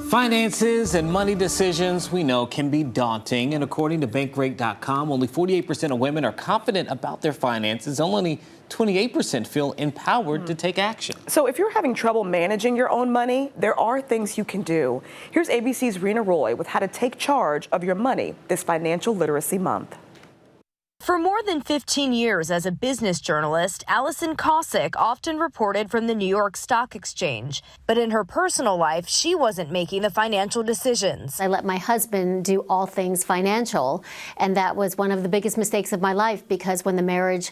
Finances and money decisions, we know, can be daunting. And according to Bankrate.com, only 48% of women are confident about their finances. Only 28% feel empowered to take action. So if you're having trouble managing your own money, there are things you can do. Here's ABC's Reena Roy with how to take charge of your money this Financial Literacy Month. For more than 15 years as a business journalist, Allison Cossack often reported from the New York Stock Exchange. But in her personal life, she wasn't making the financial decisions. I let my husband do all things financial, and that was one of the biggest mistakes of my life, because when the marriage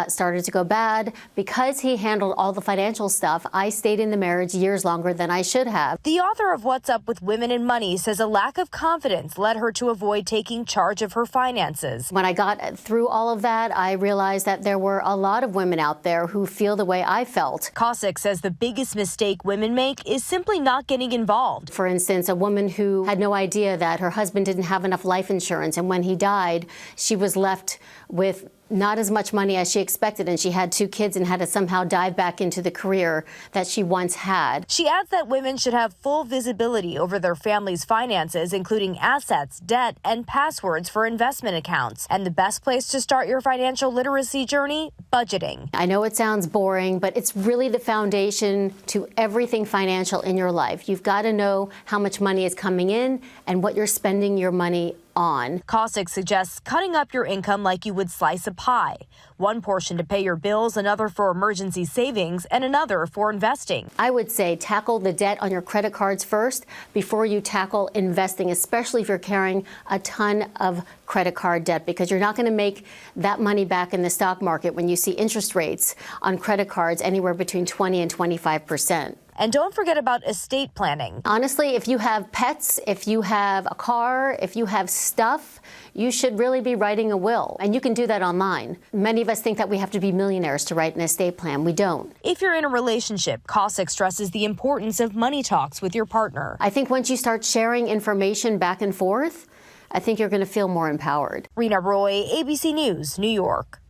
started to go bad, because he handled all the financial stuff, I stayed in the marriage years longer than I should have. The author of What's Up with Women and Money says a lack of confidence led her to avoid taking charge of her finances. When I got through all of that, I realized that there were a lot of women out there who feel the way I felt. Cossack says the biggest mistake women make is simply not getting involved. For instance, a woman who had no idea that her husband didn't have enough life insurance, and when he died, she was left with not as much money as she expected, and she had 2 kids and had to somehow dive back into the career that she once had. She adds that women should have full visibility over their family's finances, including assets, debt, and passwords for investment accounts. And the best place to start your financial literacy journey? Budgeting. I know it sounds boring, but it's really the foundation to everything financial in your life. You've got to know how much money is coming in and what you're spending your money on. Cossack suggests cutting up your income like you would slice a pie. One portion to pay your bills, another for emergency savings, and another for investing. I would say tackle the debt on your credit cards first before you tackle investing, especially if you're carrying a ton of credit card debt, because you're not going to make that money back in the stock market when you see interest rates on credit cards anywhere between 20 and 25%. And don't forget about estate planning. Honestly, if you have pets, if you have a car, if you have stuff, you should really be writing a will. And you can do that online. Many of us think that we have to be millionaires to write an estate plan. We don't. If you're in a relationship, Cossack stresses the importance of money talks with your partner. I think once you start sharing information back and forth, I think you're going to feel more empowered. Reena Roy, ABC News, New York.